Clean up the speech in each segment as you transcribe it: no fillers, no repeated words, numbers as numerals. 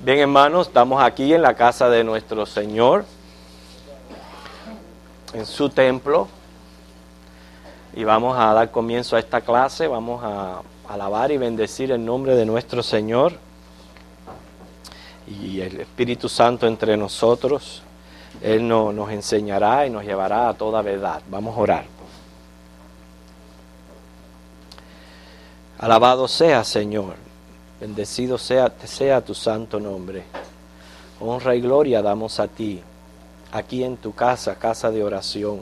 Bien, hermanos, estamos aquí en la casa de nuestro Señor, en su templo, y vamos a dar comienzo a esta clase. Vamos a alabar y bendecir el nombre de nuestro Señor y el Espíritu Santo entre nosotros. Él nos enseñará y nos llevará a toda verdad. Vamos a orar. Alabado sea, Señor, bendecido sea tu santo nombre. Honra y gloria damos a ti, aquí en tu casa, casa de oración,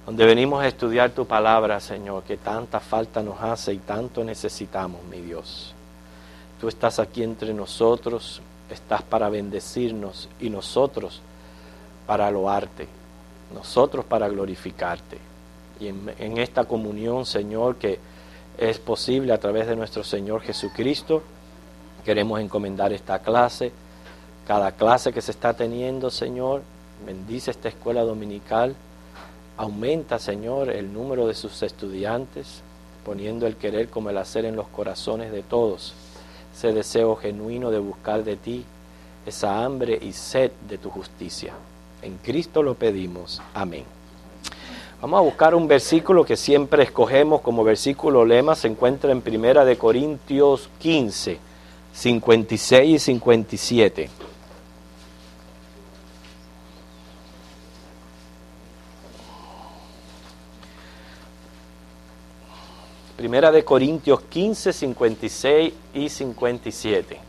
donde venimos a estudiar tu palabra, Señor, que tanta falta nos hace y tanto necesitamos, mi Dios. Tú estás aquí entre nosotros, estás para bendecirnos y nosotros para loarte, nosotros para glorificarte. Y en esta comunión, Señor, que es posible a través de nuestro Señor Jesucristo, queremos encomendar esta clase, cada clase que se está teniendo, Señor. Bendice esta escuela dominical, aumenta, Señor, el número de sus estudiantes, poniendo el querer como el hacer en los corazones de todos, ese deseo genuino de buscar de ti, esa hambre y sed de tu justicia. En Cristo lo pedimos. Amén. Vamos a buscar un versículo que siempre escogemos como versículo lema. Se encuentra en 1 Corintios 15, 56 y 57. Primera de Corintios 15, 56 y 57.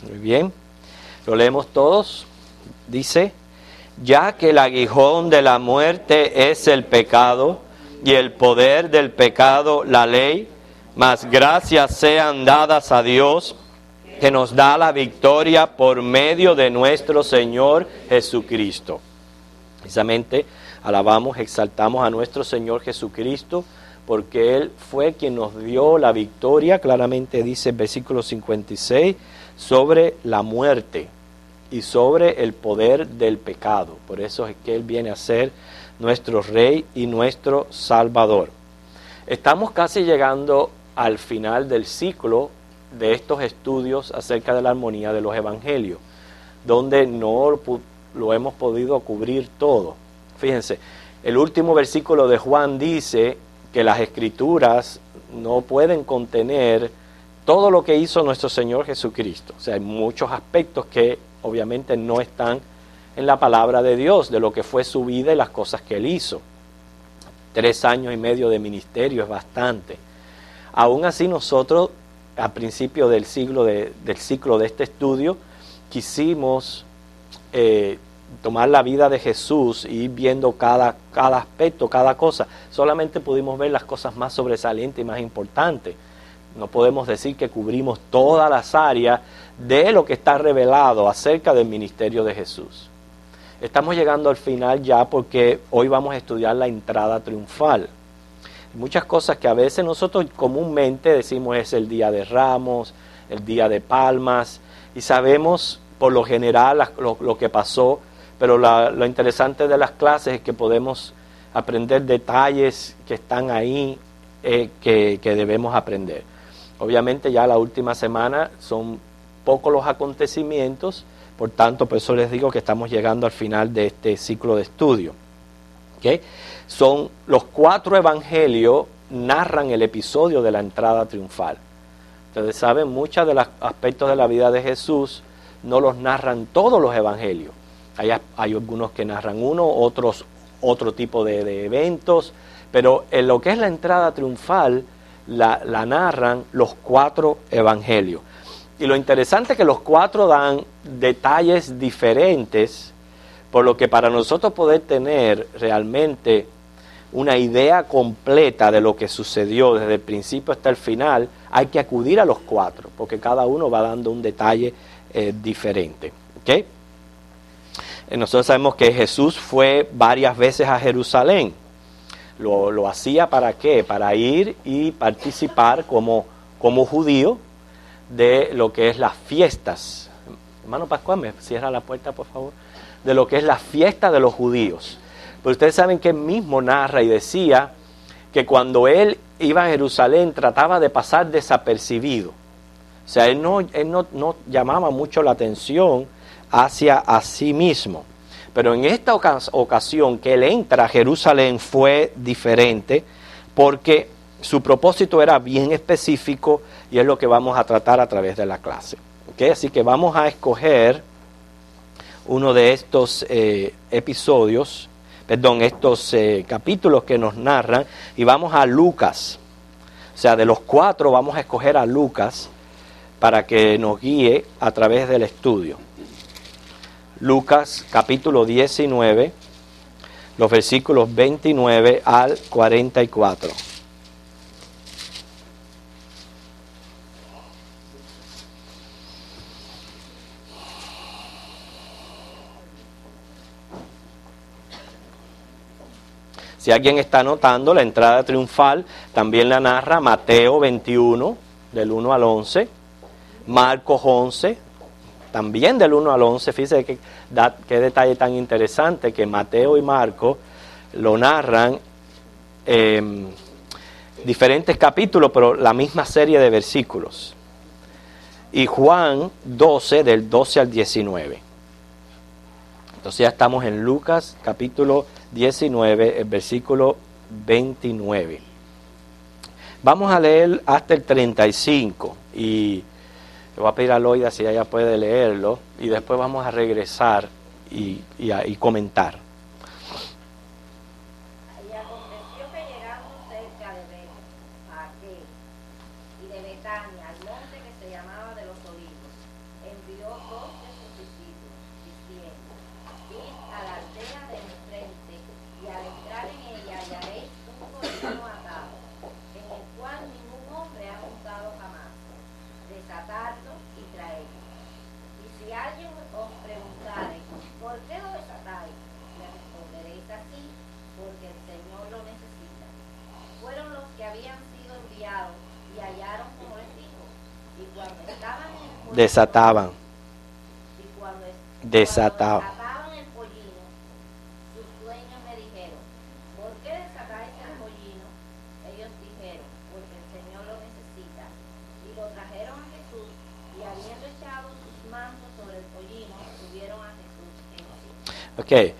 Muy bien, lo leemos todos. Dice: ya que el aguijón de la muerte es el pecado, y el poder del pecado la ley, mas gracias sean dadas a Dios, que nos da la victoria por medio de nuestro Señor Jesucristo. Precisamente alabamos, exaltamos a nuestro Señor Jesucristo, porque Él fue quien nos dio la victoria. Claramente dice el versículo 56, sobre la muerte y sobre el poder del pecado. Por eso es que Él viene a ser nuestro Rey y nuestro Salvador. Estamos casi llegando al final del ciclo de estos estudios acerca de la armonía de los evangelios, donde no lo hemos podido cubrir todo. Fíjense, el último versículo de Juan dice que las Escrituras no pueden contener todo lo que hizo nuestro Señor Jesucristo. O sea, hay muchos aspectos que obviamente no están en la palabra de Dios, de lo que fue su vida y las cosas que Él hizo. 3 años y medio de ministerio es bastante. Aún así, nosotros, al principio del ciclo de este estudio, quisimos tomar la vida de Jesús y ir viendo cada aspecto, cada cosa. Solamente pudimos ver las cosas más sobresalientes y más importantes. No podemos decir que cubrimos todas las áreas de lo que está revelado acerca del ministerio de Jesús. Estamos llegando al final ya, porque hoy vamos a estudiar la entrada triunfal. Muchas cosas que a veces nosotros comúnmente decimos es el Día de Ramos, el Día de Palmas, y sabemos por lo general lo que pasó, pero lo interesante de las clases es que podemos aprender detalles que están ahí, que debemos aprender. Obviamente ya la última semana son pocos los acontecimientos, por tanto, por eso les digo que estamos llegando al final de este ciclo de estudio. ¿Okay? Son los 4 evangelios, narran el episodio de la entrada triunfal. Ustedes saben, muchos de los aspectos de la vida de Jesús no los narran todos los evangelios. Hay algunos que narran uno, otros otro tipo de eventos, pero en lo que es la entrada triunfal la narran los 4 evangelios. Y lo interesante es que los 4 dan detalles diferentes, por lo que para nosotros poder tener realmente una idea completa de lo que sucedió desde el principio hasta el final, hay que acudir a los 4, porque cada uno va dando un detalle diferente. ¿Okay? Nosotros sabemos que Jesús fue varias veces a Jerusalén. Lo hacía ¿para qué? Para ir y participar como judío de lo que es las fiestas. Hermano Pascual, me cierra la puerta, por favor. De lo que es la fiesta de los judíos. Pero ustedes saben que él mismo narra y decía que cuando él iba a Jerusalén trataba de pasar desapercibido. O sea, él no llamaba mucho la atención hacia a sí mismo. Pero en esta ocasión que él entra a Jerusalén fue diferente, porque su propósito era bien específico y es lo que vamos a tratar a través de la clase. ¿Okay? Así que vamos a escoger uno de estos estos capítulos que nos narran, y vamos a Lucas. O sea, de los 4 vamos a escoger a Lucas para que nos guíe a través del estudio. Lucas capítulo 19, los versículos 29 al 44. Si alguien está anotando, la entrada triunfal también la narra Mateo 21, del 1 al 11, Marcos 11, también del 1 al 11. Fíjense qué detalle tan interesante, que Mateo y Marcos lo narran diferentes capítulos, pero la misma serie de versículos. Y Juan 12, del 12 al 19. Entonces ya estamos en Lucas capítulo 19, el versículo 29. Vamos a leer hasta el 35 y le voy a pedir a Loida si ella puede leerlo y después vamos a regresar y comentar. Y aconteció que llegando cerca de Betfagé y de Betania, al monte que se llamaba de los Olivos, envió 2 de sus discípulos, diciendo: Id a la aldea de enfrente, y al entrar en ella hallaréis un pollino atado, en el cual ningún hombre ha montado jamás. Desatadlo y traedlo. Y si alguien os preguntare: ¿por qué lo desatáis?, le responderéis así: porque el Señor lo necesita. Fueron los que habían sido enviados y hallaron como les dijo. Y cuando estaban en el pollino, Desataban. cuando Desataban. desataban el pollino, sus dueños le dijeron: ¿por qué desatáis el pollino? Ellos dijeron: porque el Señor lo necesita. Y lo trajeron a Jesús, y habiendo echado sus mantos sobre el pollino, subieron a Jesús encima. Ok.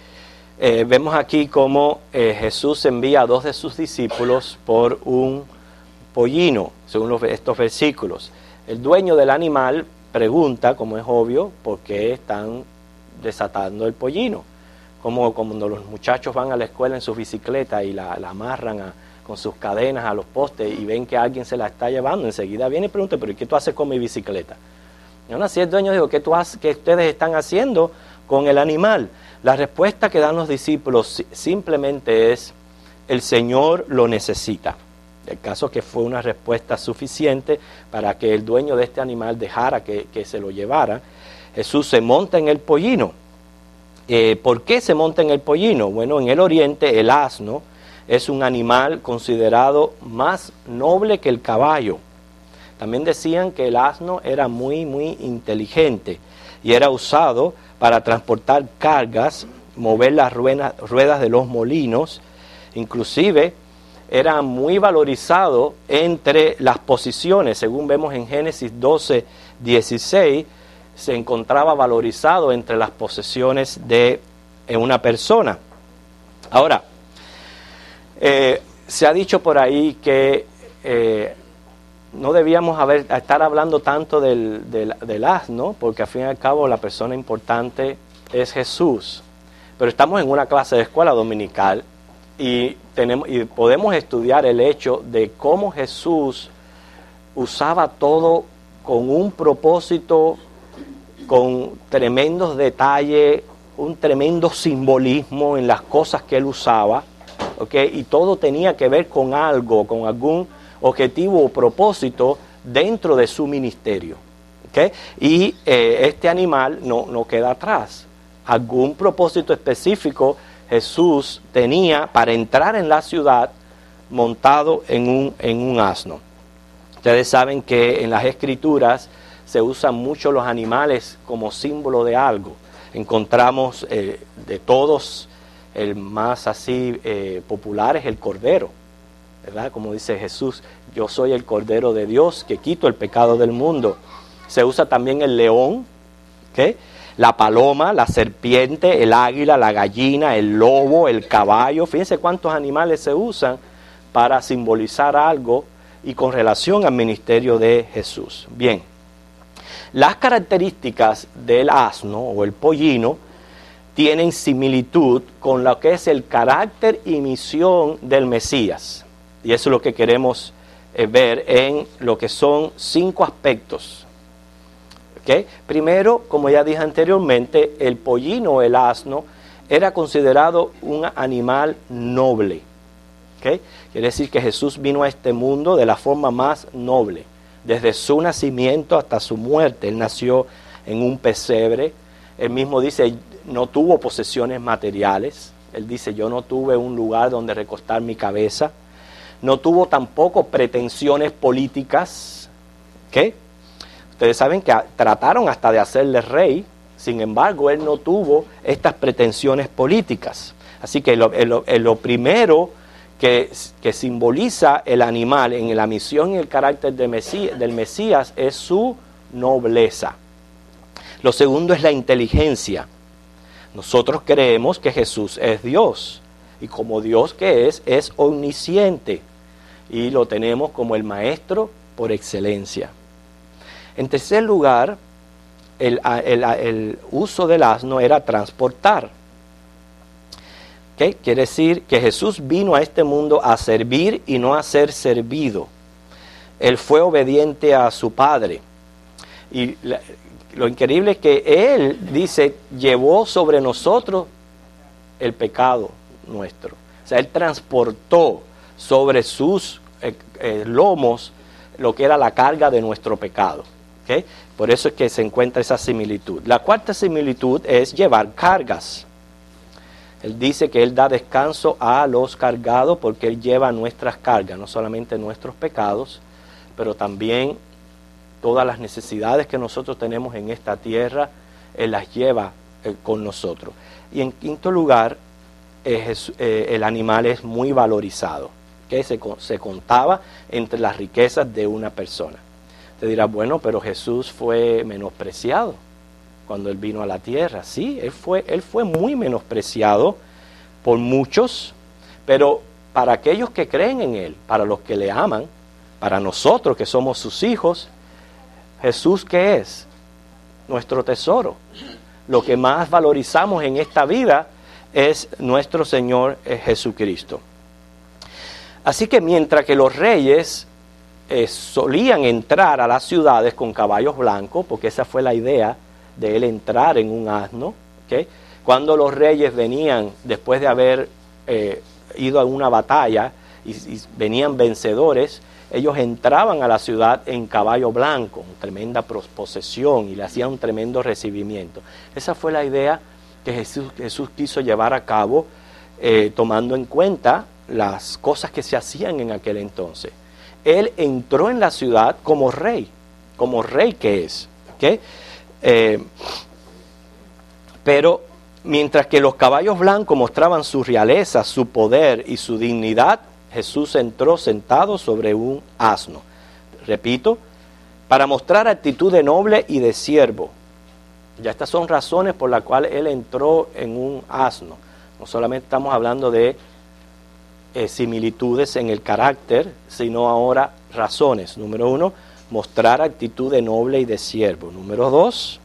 Vemos aquí cómo Jesús envía a 2 de sus discípulos por un pollino, según estos versículos. El dueño del animal pregunta, como es obvio, por qué están desatando el pollino. Como cuando los muchachos van a la escuela en sus bicicletas y la amarran con sus cadenas a los postes y ven que alguien se la está llevando, enseguida viene y pregunta: ¿pero qué tú haces con mi bicicleta? Y aún así el dueño dijo: ¿qué ustedes están haciendo con el animal? La respuesta que dan los discípulos simplemente es: el Señor lo necesita. El caso que fue una respuesta suficiente para que el dueño de este animal dejara que se lo llevara. Jesús se monta en el pollino. ¿Por qué se monta en el pollino? Bueno, en el oriente el asno es un animal considerado más noble que el caballo. También decían que el asno era muy, muy inteligente y era usado para transportar cargas, mover las ruedas de los molinos. Inclusive era muy valorizado entre las posiciones. Según vemos en Génesis 12, 16, se encontraba valorizado entre las posesiones de una persona. Ahora, se ha dicho por ahí que no debíamos estar hablando tanto del asno, porque al fin y al cabo la persona importante es Jesús. Pero estamos en una clase de escuela dominical y podemos estudiar el hecho de cómo Jesús usaba todo con un propósito, con tremendos detalles, un tremendo simbolismo en las cosas que él usaba, ¿okay? Y todo tenía que ver con algo, con algún objetivo o propósito dentro de su ministerio, ¿okay? Y este animal no queda atrás. Algún propósito específico Jesús tenía para entrar en la ciudad montado en un asno. Ustedes saben que en las Escrituras se usan mucho los animales como símbolo de algo. Encontramos de todos, el más así popular es el cordero, ¿verdad? Como dice Jesús, yo soy el Cordero de Dios que quito el pecado del mundo. Se usa también el león, ¿okay? La paloma, la serpiente, el águila, la gallina, el lobo, el caballo. Fíjense cuántos animales se usan para simbolizar algo y con relación al ministerio de Jesús. Bien, las características del asno o el pollino tienen similitud con lo que es el carácter y misión del Mesías. Y eso es lo que queremos ver en lo que son 5 aspectos. ¿Okay? Primero, como ya dije anteriormente, el pollino o el asno era considerado un animal noble. ¿Okay? Quiere decir que Jesús vino a este mundo de la forma más noble. Desde su nacimiento hasta su muerte. Él nació en un pesebre. Él mismo dice, no tuvo posesiones materiales. Él dice, yo no tuve un lugar donde recostar mi cabeza. No tuvo tampoco pretensiones políticas. ¿Okay? Ustedes saben que trataron hasta de hacerle rey. Sin embargo, él no tuvo estas pretensiones políticas. Así que lo primero que simboliza el animal en la misión y el carácter del Mesías es su nobleza. Lo segundo es la inteligencia. Nosotros creemos que Jesús es Dios, y como Dios que es omnisciente, y lo tenemos como el maestro por excelencia. En tercer lugar, el uso del asno era transportar. ¿Okay? Quiere decir que Jesús vino a este mundo a servir y no a ser servido. Él fue obediente a su Padre. Y lo increíble es que Él, dice, llevó sobre nosotros el pecado nuestro. O sea, Él transportó sobre sus lomos lo que era la carga de nuestro pecado. ¿Okay? Por eso es que se encuentra esa similitud. La cuarta similitud es llevar cargas. Él dice que Él da descanso a los cargados porque Él lleva nuestras cargas, no solamente nuestros pecados, pero también todas las necesidades que nosotros tenemos en esta tierra, Él las lleva con nosotros. Y en quinto lugar, el animal es muy valorizado, que se contaba entre las riquezas de una persona. Te dirás, bueno, pero Jesús fue menospreciado cuando Él vino a la tierra. Sí, Él fue muy menospreciado por muchos, pero para aquellos que creen en Él, para los que le aman, para nosotros que somos sus hijos, Jesús, ¿qué es? Nuestro tesoro. Lo que más valorizamos en esta vida es nuestro Señor Jesucristo. Así que mientras que los reyes solían entrar a las ciudades con caballos blancos, porque esa fue la idea de él entrar en un asno, ¿okay? Cuando los reyes venían después de haber ido a una batalla y venían vencedores, ellos entraban a la ciudad en caballo blanco, con tremenda posesión, y le hacían un tremendo recibimiento. Esa fue la idea que Jesús quiso llevar a cabo, tomando en cuenta las cosas que se hacían en aquel entonces. Él entró en la ciudad como rey que es. ¿Okay? Pero mientras que los caballos blancos mostraban su realeza, su poder y su dignidad, Jesús entró sentado sobre un asno. Repito, para mostrar actitud de noble y de siervo. Ya estas son razones por las cuales Él entró en un asno. No solamente estamos hablando de similitudes en el carácter, sino ahora razones. Número 1, mostrar actitud de noble y de siervo. Número 2,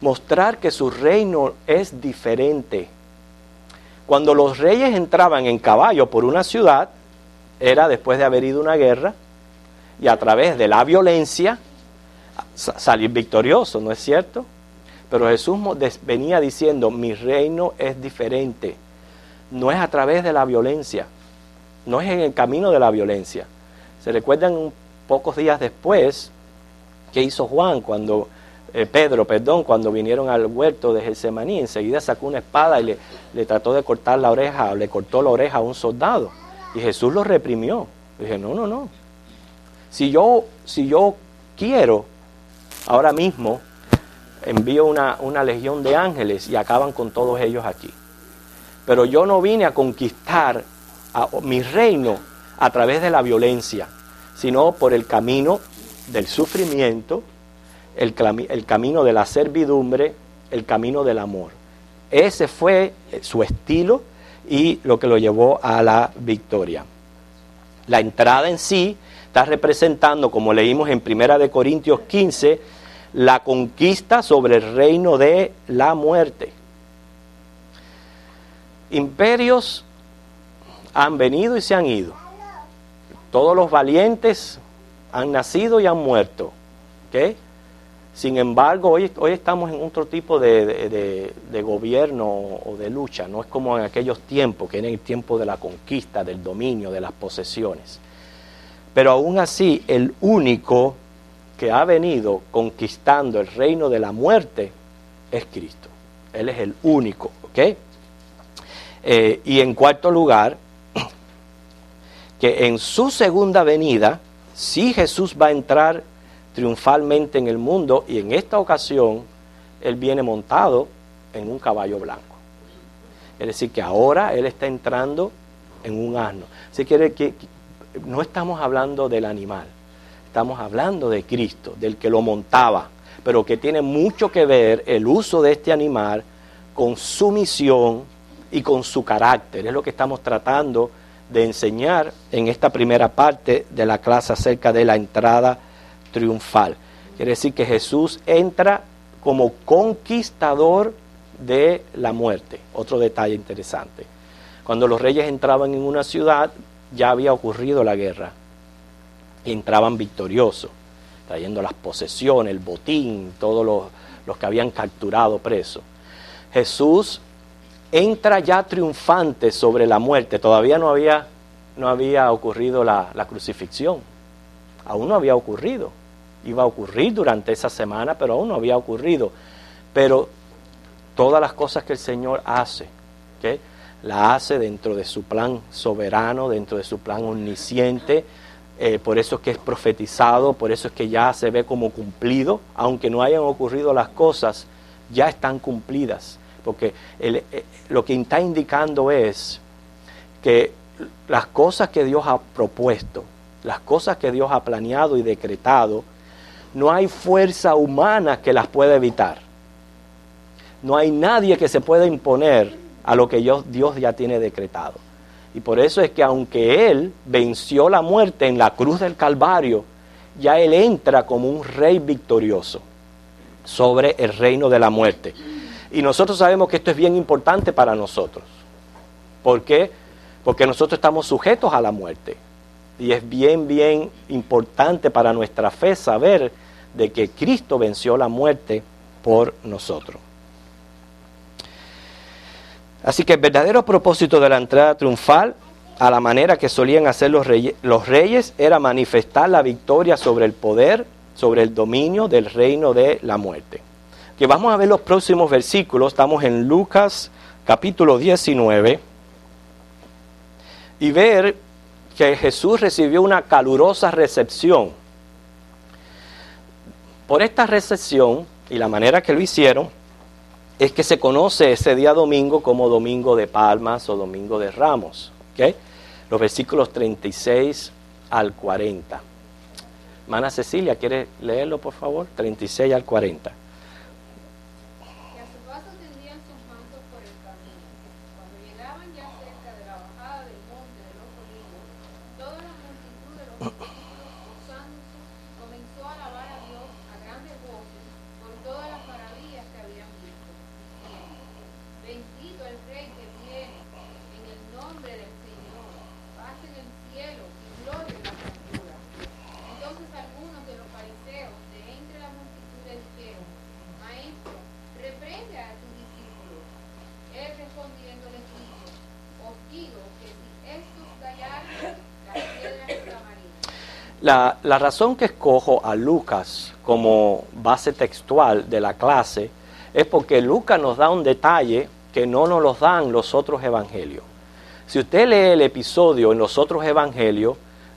mostrar que su reino es diferente. Cuando los reyes entraban en caballo por una ciudad, era después de haber ido a una guerra, y a través de la violencia salir victorioso, ¿no es cierto? Pero Jesús venía diciendo, mi reino es diferente. No es a través de la violencia, no es en el camino de la violencia. Se recuerdan pocos días después que hizo Pedro, cuando vinieron al huerto de Getsemaní, enseguida sacó una espada y le trató de cortar la oreja, le cortó la oreja a un soldado. Y Jesús lo reprimió. Dije, no. Si yo quiero, ahora mismo envío una legión de ángeles y acaban con todos ellos aquí. Pero yo no vine a conquistar mi reino a través de la violencia, sino por el camino del sufrimiento, el camino de la servidumbre, el camino del amor. Ese fue su estilo y lo que lo llevó a la victoria. La entrada en sí está representando, como leímos en 1 Corintios 15, la conquista sobre el reino de la muerte. Imperios han venido y se han ido. Todos los valientes han nacido y han muerto. ¿Okay? Sin embargo, hoy estamos en otro tipo de gobierno o de lucha. No es como en aquellos tiempos, que era el tiempo de la conquista, del dominio, de las posesiones. Pero aún así, el único que ha venido conquistando el reino de la muerte es Cristo. Él es el único. ¿Okay? Y en cuarto lugar, que en su segunda venida, sí Jesús va a entrar triunfalmente en el mundo, y en esta ocasión Él viene montado en un caballo blanco. Es decir, que ahora Él está entrando en un asno. Así que no estamos hablando del animal, estamos hablando de Cristo, del que lo montaba, pero que tiene mucho que ver el uso de este animal con su misión y con su carácter. Es lo que estamos tratando de enseñar en esta primera parte de la clase acerca de la entrada triunfal. Quiere decir que Jesús entra como conquistador de la muerte. Otro detalle interesante. Cuando los reyes entraban en una ciudad, ya había ocurrido la guerra. Y entraban victoriosos, trayendo las posesiones, el botín, todos los que habían capturado presos. Jesús entra ya triunfante sobre la muerte. Todavía no había ocurrido la crucifixión. Aún no había ocurrido. Iba a ocurrir durante esa semana, pero aún no había ocurrido. Pero todas las cosas que el Señor hace, ¿okay? La hace dentro de su plan soberano, dentro de su plan omnisciente. Por eso es que es profetizado, por eso es que ya se ve como cumplido. Aunque no hayan ocurrido las cosas, ya están cumplidas. Porque lo que está indicando es que las cosas que Dios ha propuesto, las cosas que Dios ha planeado y decretado, no hay fuerza humana que las pueda evitar. No hay nadie que se pueda imponer a lo que Dios ya tiene decretado. Y por eso es que aunque Él venció la muerte en la cruz del Calvario, ya Él entra como un rey victorioso sobre el reino de la muerte. Y nosotros sabemos que esto es bien importante para nosotros. ¿Por qué? Porque nosotros estamos sujetos a la muerte. Y es bien importante para nuestra fe saber de que Cristo venció la muerte por nosotros. Así que el verdadero propósito de la entrada triunfal, a la manera que solían hacer los reyes, era manifestar la victoria sobre el poder, sobre el dominio del reino de la muerte. Que vamos a ver los próximos versículos. Estamos en Lucas capítulo 19 y ver que Jesús recibió una calurosa recepción. Por esta recepción y la manera que lo hicieron, es que se conoce ese día domingo como Domingo de Palmas o Domingo de Ramos. ¿Okay? Los versículos 36 al 40. Hermana Cecilia, ¿quiere leerlo por favor? 36 al 40. La razón que escojo a Lucas como base textual de la clase es porque Lucas nos da un detalle que no nos lo dan los otros evangelios. Si usted lee el episodio en los otros evangelios,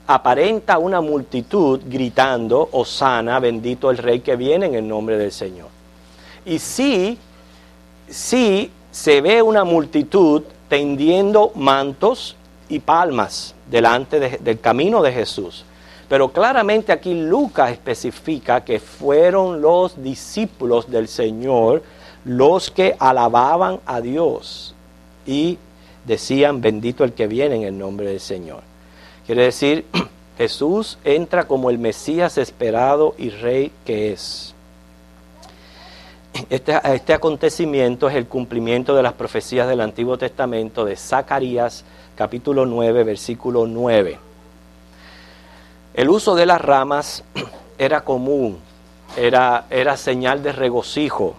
aparenta una multitud gritando, Hosana, bendito el Rey que viene en el nombre del Señor. Y sí se ve una multitud tendiendo mantos y palmas delante del camino de Jesús. Pero claramente aquí Lucas especifica que fueron los discípulos del Señor los que alababan a Dios y decían, bendito el que viene en el nombre del Señor. Quiere decir, Jesús entra como el Mesías esperado y Rey que es. Este acontecimiento es el cumplimiento de las profecías del Antiguo Testamento de Zacarías, capítulo 9, versículo 9. El uso de las ramas era común, era señal de regocijo.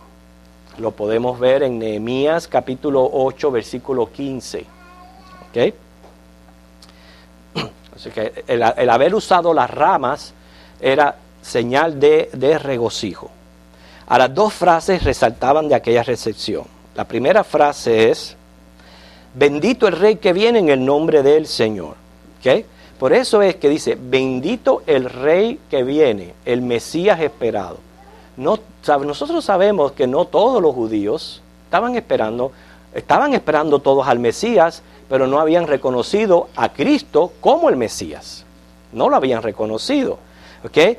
Lo podemos ver en Nehemías capítulo 8, versículo 15. ¿Okay? Así que el haber usado las ramas era señal de regocijo. Ahora, dos frases resaltaban de aquella recepción. La primera frase es, bendito el Rey que viene en el nombre del Señor. ¿Okay? Por eso es que dice, bendito el Rey que viene, el Mesías esperado. Nosotros sabemos que no todos los judíos estaban esperando todos al Mesías, pero no habían reconocido a Cristo como el Mesías. No lo habían reconocido. ¿Okay?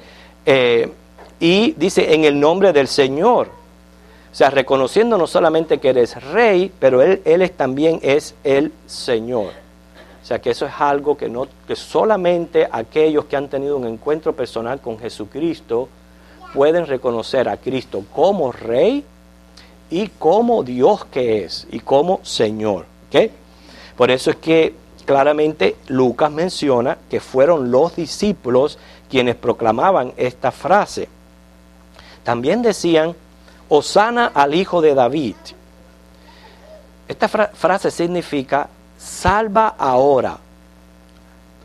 Y dice, en el nombre del Señor. O sea, reconociendo no solamente que eres Rey, pero Él también es el Señor. O sea, que eso es algo que solamente aquellos que han tenido un encuentro personal con Jesucristo pueden reconocer a Cristo como Rey y como Dios que es, y como Señor. ¿Okay? Por eso es que claramente Lucas menciona que fueron los discípulos quienes proclamaban esta frase. También decían, Hosana al Hijo de David. Esta frase significa, salva ahora,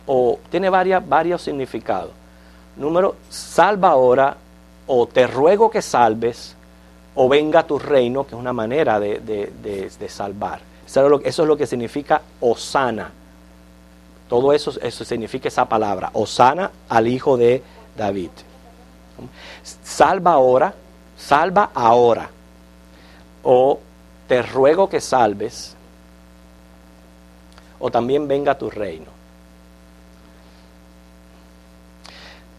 o tiene varios significados. Número, salva ahora, o te ruego que salves, o venga a tu reino, que es una manera de salvar. Eso es lo que significa Hosana. Todo eso significa esa palabra, Hosana al Hijo de David. Salva ahora, o te ruego que salves, o también venga a tu reino.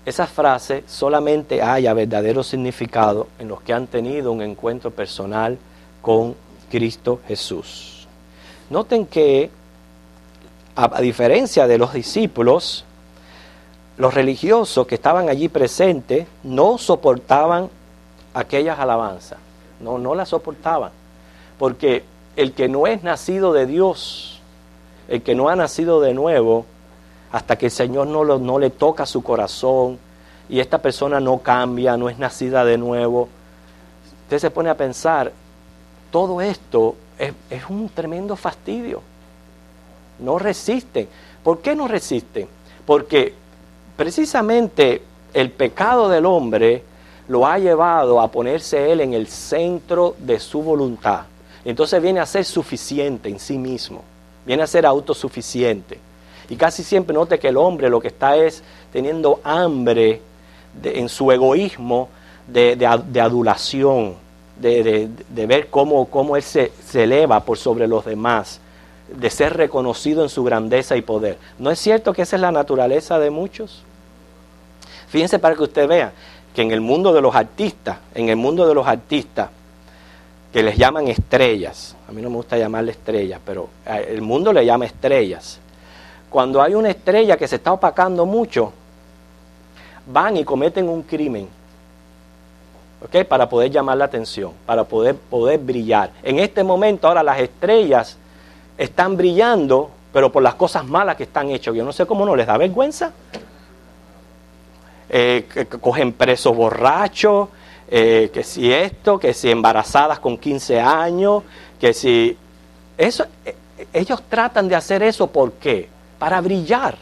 Esa frase solamente haya verdadero significado en los que han tenido un encuentro personal con Cristo Jesús. Noten que, a diferencia de los discípulos, los religiosos que estaban allí presentes no soportaban aquellas alabanzas. No las soportaban. Porque el que no es nacido de Dios, el que no ha nacido de nuevo, hasta que el Señor no le toca su corazón y esta persona no cambia, no es nacida de nuevo, usted se pone a pensar, todo esto es un tremendo fastidio. No resisten. ¿Por qué no resisten? Porque precisamente el pecado del hombre lo ha llevado a ponerse él en el centro de su voluntad. Entonces viene a ser suficiente en sí mismo, viene a ser autosuficiente. Y casi siempre note que el hombre lo que está es teniendo hambre en su egoísmo de adulación, de ver cómo él se eleva por sobre los demás, de ser reconocido en su grandeza y poder. ¿No es cierto que esa es la naturaleza de muchos? Fíjense para que usted vea que en el mundo de los artistas, que les llaman estrellas, a mí no me gusta llamarle estrellas, pero el mundo le llama estrellas. Cuando hay una estrella que se está opacando mucho, van y cometen un crimen, ¿okay? Para poder llamar la atención, para poder brillar. En este momento ahora las estrellas están brillando, pero por las cosas malas que están hechas. Yo no sé cómo no les da vergüenza. Que cogen presos borrachos, que si esto, que si embarazadas con 15 años, que si... ellos tratan de hacer eso, ¿por qué? Para brillar,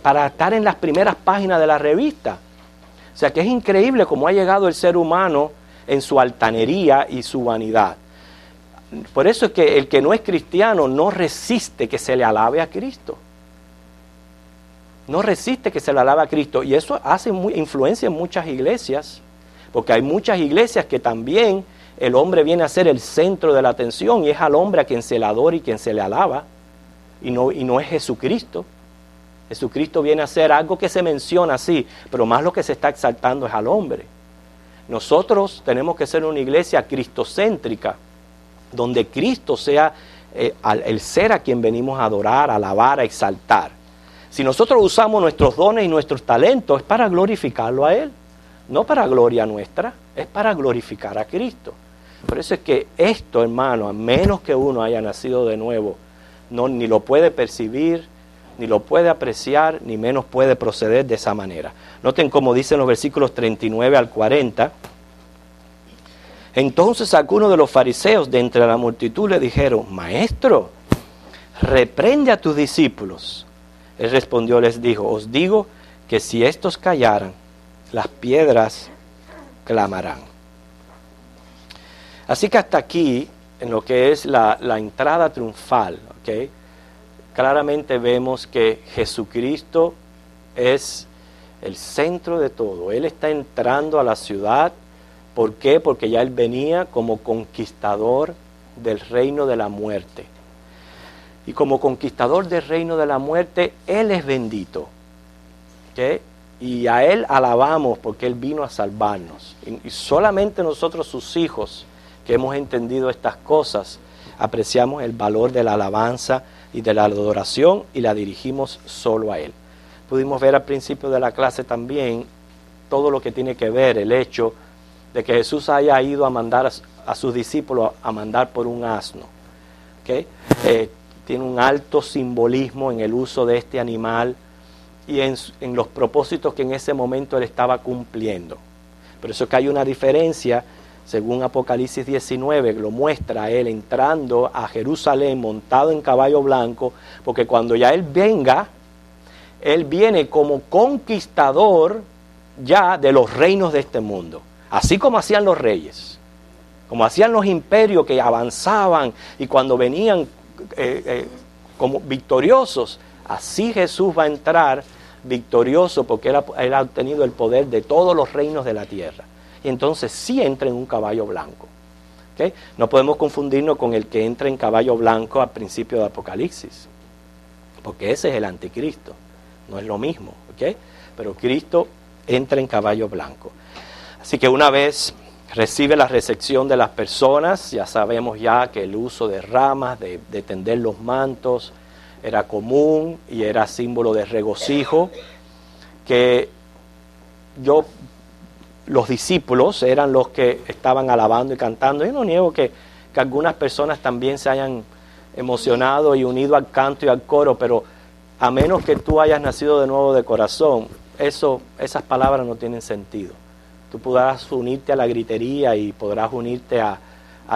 para estar en las primeras páginas de la revista. O sea que es increíble cómo ha llegado el ser humano en su altanería y su vanidad. Por eso es que el que no es cristiano no resiste que se le alabe a Cristo. No resiste que se le alabe a Cristo. Y eso influencia en muchas iglesias, porque hay muchas iglesias que también el hombre viene a ser el centro de la atención y es al hombre a quien se le adora y quien se le alaba, y no es Jesucristo. Jesucristo viene a ser algo que se menciona así, pero más lo que se está exaltando es al hombre. Nosotros tenemos que ser una iglesia cristocéntrica, donde Cristo sea el ser a quien venimos a adorar, a alabar, a exaltar. Si nosotros usamos nuestros dones y nuestros talentos, es para glorificarlo a Él, no para gloria nuestra, es para glorificar a Cristo. Por eso es que esto, hermano, a menos que uno haya nacido de nuevo, ni lo puede percibir, ni lo puede apreciar, ni menos puede proceder de esa manera. Noten cómo dicen los versículos 39 al 40. Entonces algunos de los fariseos de entre la multitud le dijeron: Maestro, reprende a tus discípulos. Él respondió, les dijo: os digo que si estos callaran, las piedras clamarán. Así que hasta aquí, en lo que es la entrada triunfal, ¿okay? Claramente vemos que Jesucristo es el centro de todo. Él está entrando a la ciudad. ¿Por qué? Porque ya Él venía como conquistador del reino de la muerte. Y como conquistador del reino de la muerte, Él es bendito. ¿Okay? Y a Él alabamos porque Él vino a salvarnos. Y solamente nosotros, sus hijos, que hemos entendido estas cosas, apreciamos el valor de la alabanza y de la adoración y la dirigimos solo a Él. Pudimos ver al principio de la clase también todo lo que tiene que ver el hecho de que Jesús haya ido a mandar a sus discípulos a mandar por un asno. ¿Okay? Tiene un alto simbolismo en el uso de este animal y en los propósitos que en ese momento Él estaba cumpliendo. Por eso es que hay una diferencia, según Apocalipsis 19, lo muestra Él entrando a Jerusalén montado en caballo blanco, porque cuando ya Él venga, Él viene como conquistador ya de los reinos de este mundo. Así como hacían los reyes, como hacían los imperios que avanzaban y cuando venían como victoriosos, así Jesús va a entrar victorioso porque él ha obtenido el poder de todos los reinos de la tierra. Y entonces sí entra en un caballo blanco. ¿Okay? No podemos confundirnos con el que entra en caballo blanco al principio de Apocalipsis, porque ese es el anticristo, no es lo mismo. ¿Okay? Pero Cristo entra en caballo blanco. Así que una vez recibe la recepción de las personas, ya sabemos ya que el uso de ramas, de tender los mantos, era común y era símbolo de regocijo, que los discípulos eran los que estaban alabando y cantando. Yo no niego que algunas personas también se hayan emocionado y unido al canto y al coro, pero a menos que tú hayas nacido de nuevo de corazón, esas palabras no tienen sentido. Tú podrás unirte a la gritería y podrás unirte a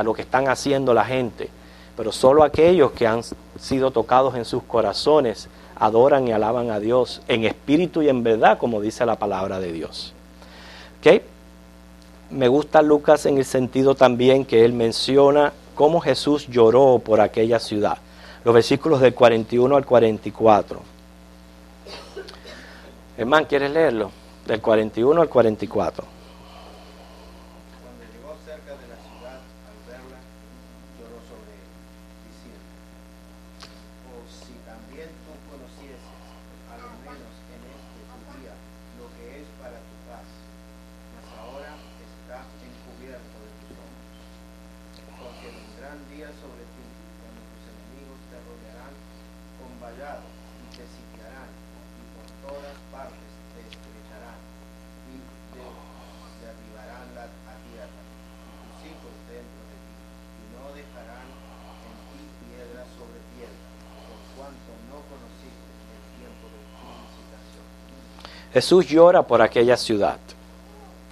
lo que están haciendo la gente, pero solo aquellos que han sido tocados en sus corazones adoran y alaban a Dios en espíritu y en verdad, como dice la palabra de Dios. ¿Okay? Me gusta Lucas en el sentido también que él menciona cómo Jesús lloró por aquella ciudad. Los versículos del 41 al 44. Hermano, ¿quieres leerlo? Del 41 al 44. Jesús llora por aquella ciudad.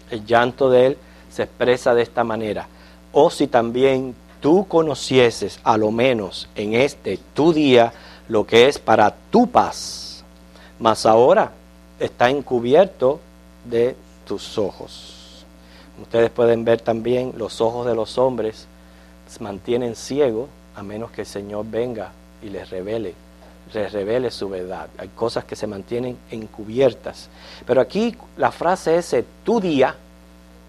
El llanto de Él se expresa de esta manera. O si también tú conocieses, a lo menos en tu día, lo que es para tu paz, mas ahora está encubierto de tus ojos. Ustedes pueden ver también, los ojos de los hombres se mantienen ciegos a menos que el Señor venga y les revele revele su verdad. Hay cosas que se mantienen encubiertas. Pero aquí la frase ese, tu día,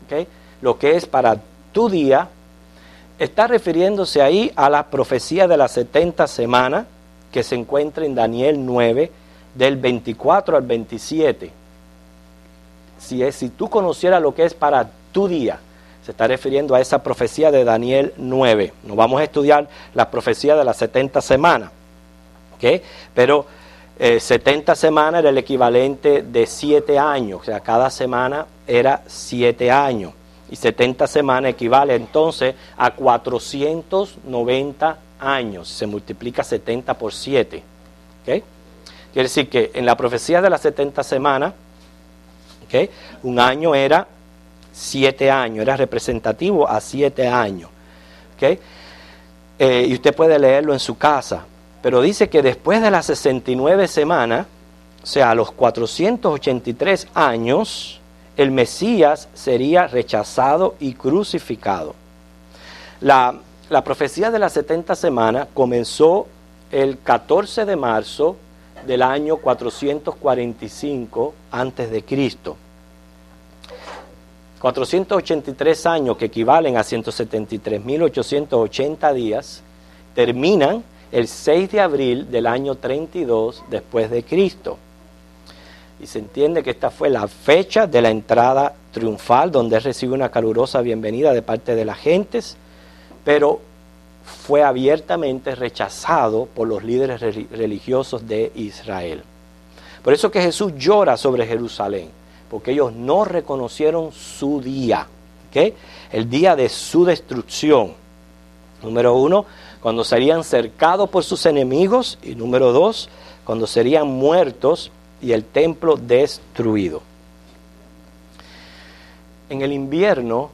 ¿okay? Lo que es para tu día, está refiriéndose ahí a la profecía de las 70 semanas que se encuentra en Daniel 9, del 24 al 27. Si tú conocieras lo que es para tu día, se está refiriendo a esa profecía de Daniel 9. No vamos a estudiar la profecía de las 70 semanas, ¿okay? Pero 70 semanas era el equivalente de 7 años, o sea, cada semana era 7 años. Y 70 semanas equivale entonces a 490 años. Se multiplica 70 por 7. ¿Okay? Quiere decir que en la profecía de las 70 semanas, ¿okay?, un año era 7 años, era representativo a 7 años. ¿Okay? Y usted puede leerlo en su casa. Pero dice que después de las 69 semanas, o sea, a los 483 años, el Mesías sería rechazado y crucificado. La profecía de las 70 semanas comenzó el 14 de marzo del año 445 antes de Cristo. 483 años, que equivalen a 173.880 días, terminan el 6 de abril del año 32 después de Cristo. Y se entiende que esta fue la fecha de la entrada triunfal, donde él recibe una calurosa bienvenida de parte de las gentes, pero fue abiertamente rechazado por los líderes religiosos de Israel. Por eso que Jesús llora sobre Jerusalén, porque ellos no reconocieron su día, ¿okay?, el día de su destrucción. Número 1, cuando serían cercados por sus enemigos, y número 2, cuando serían muertos y el templo destruido. En el invierno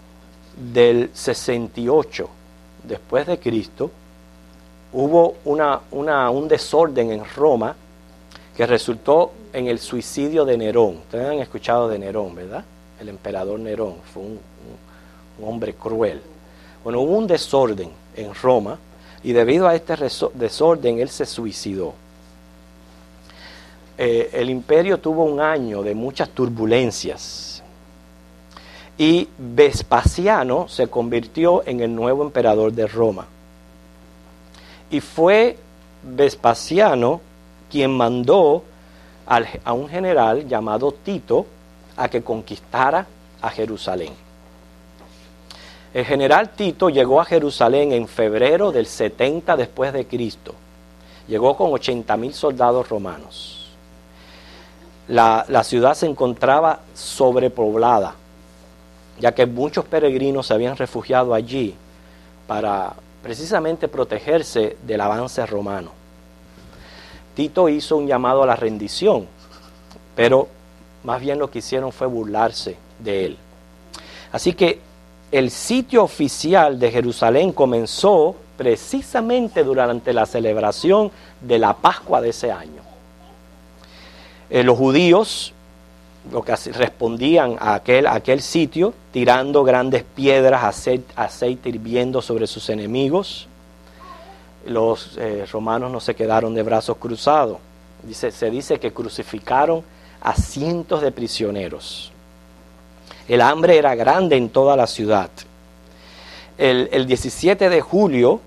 del 68 después de Cristo, hubo un desorden en Roma que resultó en el suicidio de Nerón. Ustedes han escuchado de Nerón, ¿verdad? El emperador Nerón fue un hombre cruel. Bueno, hubo un desorden en Roma y debido a este desorden él se suicidó. El imperio tuvo un año de muchas turbulencias y Vespasiano se convirtió en el nuevo emperador de Roma. Y fue Vespasiano quien mandó a un general llamado Tito a que conquistara a Jerusalén. El general Tito llegó a Jerusalén en febrero del 70 después de Cristo. Llegó con 80,000 soldados romanos. La ciudad se encontraba sobrepoblada, ya que muchos peregrinos se habían refugiado allí para precisamente protegerse del avance romano. Tito hizo un llamado a la rendición, pero más bien lo que hicieron fue burlarse de él. Así que el sitio oficial de Jerusalén comenzó precisamente durante la celebración de la Pascua de ese año. Los judíos lo que respondían a aquel sitio tirando grandes piedras, aceite hirviendo sobre sus enemigos. Los romanos no se quedaron de brazos cruzados. Se dice que crucificaron a cientos de prisioneros. El hambre era grande en toda la ciudad. El 17 de julio,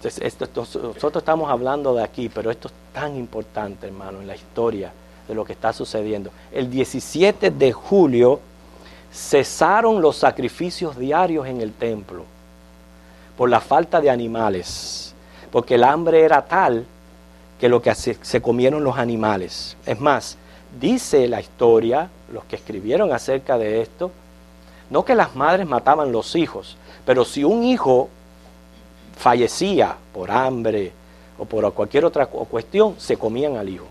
nosotros estamos hablando de aquí, pero esto es tan importante, hermano, en la historia de lo que está sucediendo. El 17 de julio cesaron los sacrificios diarios en el templo por la falta de animales, porque el hambre era tal que lo que se comieron los animales. Es más, dice la historia, los que escribieron acerca de esto, no que las madres mataban los hijos, pero si un hijo fallecía por hambre o por cualquier otra cuestión, se comían al hijo.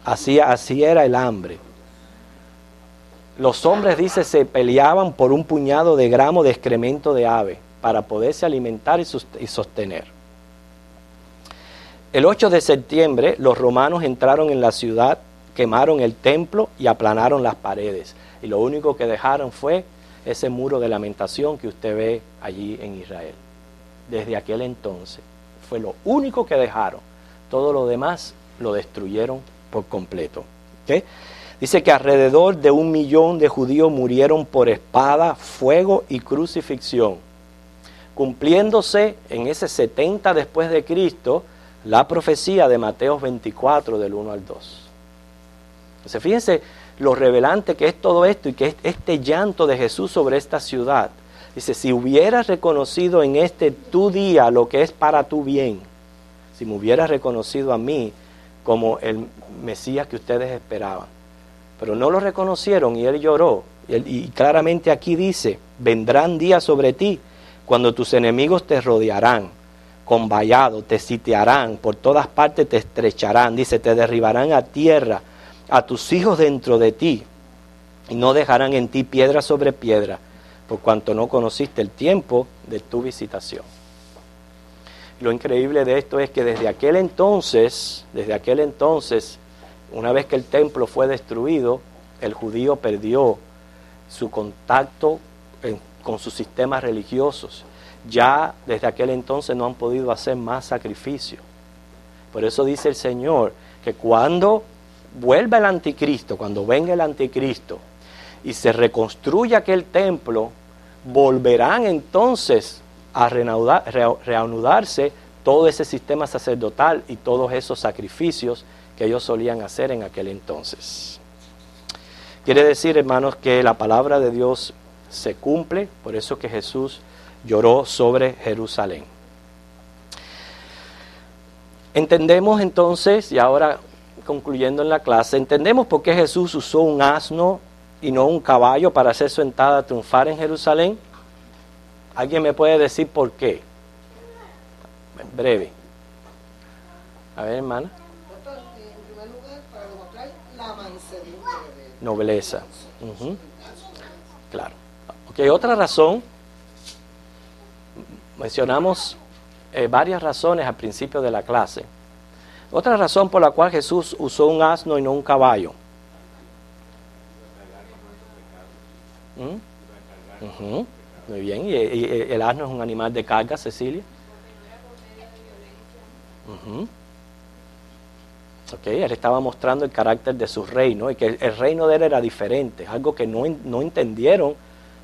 Así era el hambre. Los hombres, dice, se peleaban por un puñado de gramos de excremento de ave para poderse alimentar y sostener. El 8 de septiembre los romanos entraron en la ciudad, quemaron el templo y aplanaron las paredes. Y lo único que dejaron fue ese muro de lamentación que usted ve allí en Israel. Desde aquel entonces Fue lo único que dejaron. Todo lo demás lo destruyeron por completo. ¿Okay? Dice que alrededor de 1 millón de judíos murieron por espada, fuego y crucifixión, cumpliéndose en ese 70 después de Cristo la profecía de Mateo 24 del 1 al 2. Entonces fíjense lo revelante que es todo esto y que es este llanto de Jesús sobre esta ciudad. Dice, si hubieras reconocido en este tu día lo que es para tu bien, si me hubieras reconocido a mí como el Mesías que ustedes esperaban. Pero no lo reconocieron y él lloró. Y claramente aquí dice, vendrán días sobre ti cuando tus enemigos te rodearán con vallado, te sitiarán, por todas partes te estrecharán. Dice, te derribarán a tierra, a tus hijos dentro de ti, y no dejarán en ti piedra sobre piedra, por cuanto no conociste el tiempo de tu visitación. Lo increíble de esto es que desde aquel entonces, una vez que el templo fue destruido, el judío perdió su contacto con sus sistemas religiosos. Ya desde aquel entonces no han podido hacer más sacrificios. Por eso dice el Señor que cuando vuelva el anticristo, cuando venga el anticristo y se reconstruya aquel templo, volverán entonces a reanudarse todo ese sistema sacerdotal y todos esos sacrificios que ellos solían hacer en aquel entonces. Quiere decir, hermanos, que la palabra de Dios se cumple, por eso que Jesús lloró sobre Jerusalén. Entendemos entonces, y ahora concluyendo en la clase, entendemos por qué Jesús usó un asno y no un caballo para ser su entrada a triunfar en Jerusalén. ¿Alguien me puede decir por qué? En breve. A ver, hermana. En primer lugar, para demostrar la mansedumbre. Nobleza. Claro. Ok, otra razón. Mencionamos varias razones al principio de la clase. Otra razón por la cual Jesús usó un asno y no un caballo. Muy bien. ¿Y el asno es un animal de carga, Cecilia? Ok, él estaba mostrando el carácter de su reino y que el reino de él era diferente, algo que no entendieron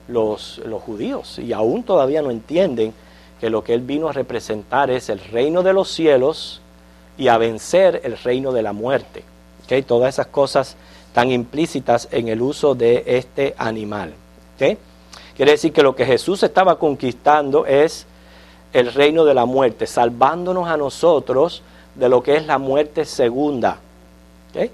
los judíos y aún todavía no entienden que lo que él vino a representar es el reino de los cielos y a vencer el reino de la muerte. Okay, todas esas cosas tan implícitas en el uso de este animal. Okay. Quiere decir que lo que Jesús estaba conquistando es el reino de la muerte, salvándonos a nosotros de lo que es la muerte segunda. ¿Okay?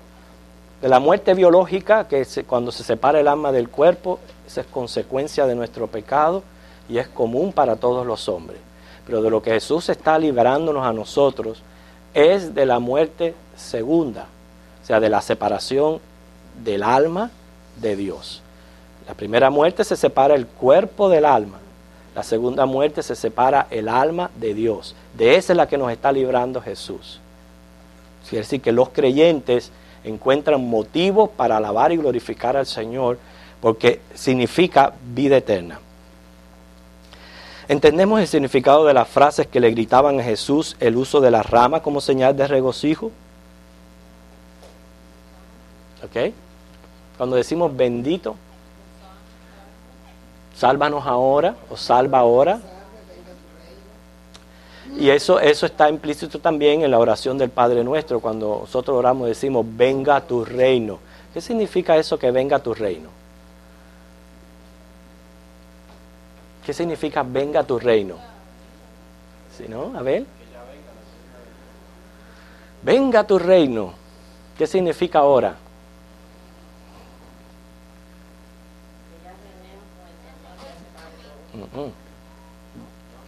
De la muerte biológica, que cuando se separa el alma del cuerpo, esa es consecuencia de nuestro pecado y es común para todos los hombres. Pero de lo que Jesús está librándonos a nosotros es de la muerte segunda, o sea, de la separación del alma de Dios. La primera muerte se separa el cuerpo del alma. La segunda muerte se separa el alma de Dios. De esa es la que nos está librando Jesús. Quiere decir que los creyentes encuentran motivos para alabar y glorificar al Señor porque significa vida eterna. ¿Entendemos el significado de las frases que le gritaban a Jesús el uso de la rama como señal de regocijo? ¿Ok? Cuando decimos bendito, sálvanos ahora o salva ahora. Y eso está implícito también en la oración del Padre Nuestro. Cuando nosotros oramos decimos, venga tu reino. ¿Qué significa eso que venga tu reino? ¿Qué significa venga tu reino? ¿Sí, no? A ver. Venga tu reino. ¿Qué significa ahora?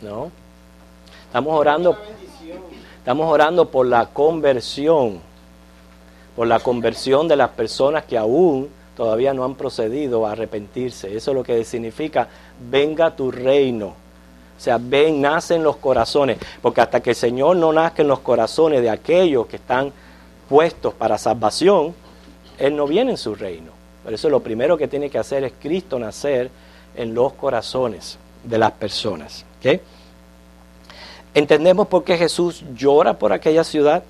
No. Estamos orando por la conversión de las personas que aún todavía no han procedido a arrepentirse. Eso es lo que significa venga tu reino. O sea, nace en los corazones, porque hasta que el Señor no nazca en los corazones de aquellos que están puestos para salvación, Él no viene en su reino. Por eso lo primero que tiene que hacer es Cristo nacer en los corazones de las personas. ¿Okay? ¿Entendemos por qué Jesús llora por aquella ciudad?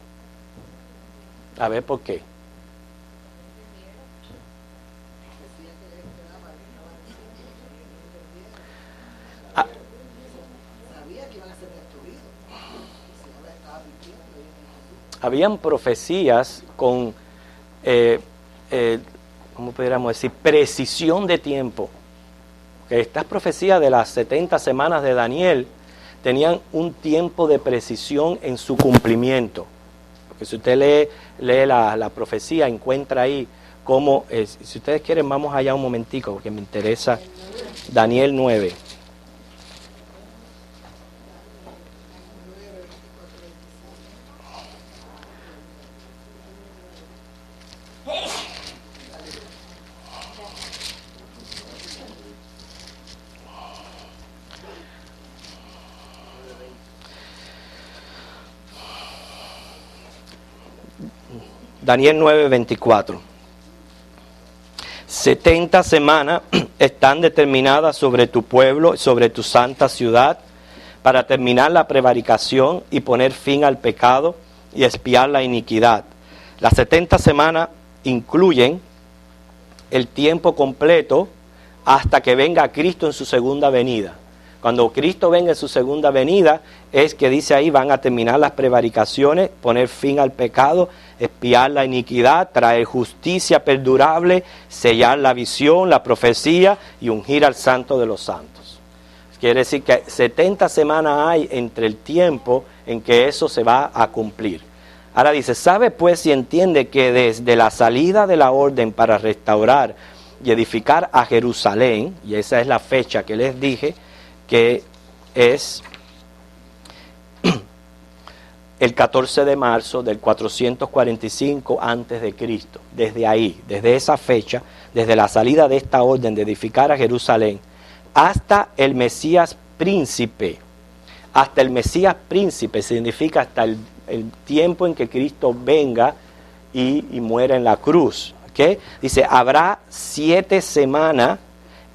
A ver, ¿por qué? Habían profecías con, ¿cómo pudiéramos decir? Precisión de tiempo. Que estas profecías de las 70 semanas de Daniel tenían un tiempo de precisión en su cumplimiento. Porque si usted lee la profecía, encuentra ahí cómo, si ustedes quieren, vamos allá un momentico, porque me interesa Daniel 9. Daniel 9:24. 70 semanas están determinadas sobre tu pueblo, sobre tu santa ciudad, para terminar la prevaricación y poner fin al pecado y expiar la iniquidad. Las 70 semanas incluyen el tiempo completo hasta que venga Cristo en su segunda venida. Cuando Cristo venga en su segunda venida, es que dice ahí, van a terminar las prevaricaciones, poner fin al pecado, expiar la iniquidad, traer justicia perdurable, sellar la visión, la profecía y ungir al santo de los santos. Quiere decir que 70 semanas hay entre el tiempo en que eso se va a cumplir. Ahora dice, ¿sabe pues y entiende que desde la salida de la orden para restaurar y edificar a Jerusalén, y esa es la fecha que les dije, que es el 14 de marzo del 445 antes de Cristo. Desde ahí, desde esa fecha, desde la salida de esta orden de edificar a Jerusalén, hasta el Mesías príncipe. Hasta el Mesías príncipe significa hasta el tiempo en que Cristo venga y muera en la cruz. ¿Okay? Dice, habrá 7 semanas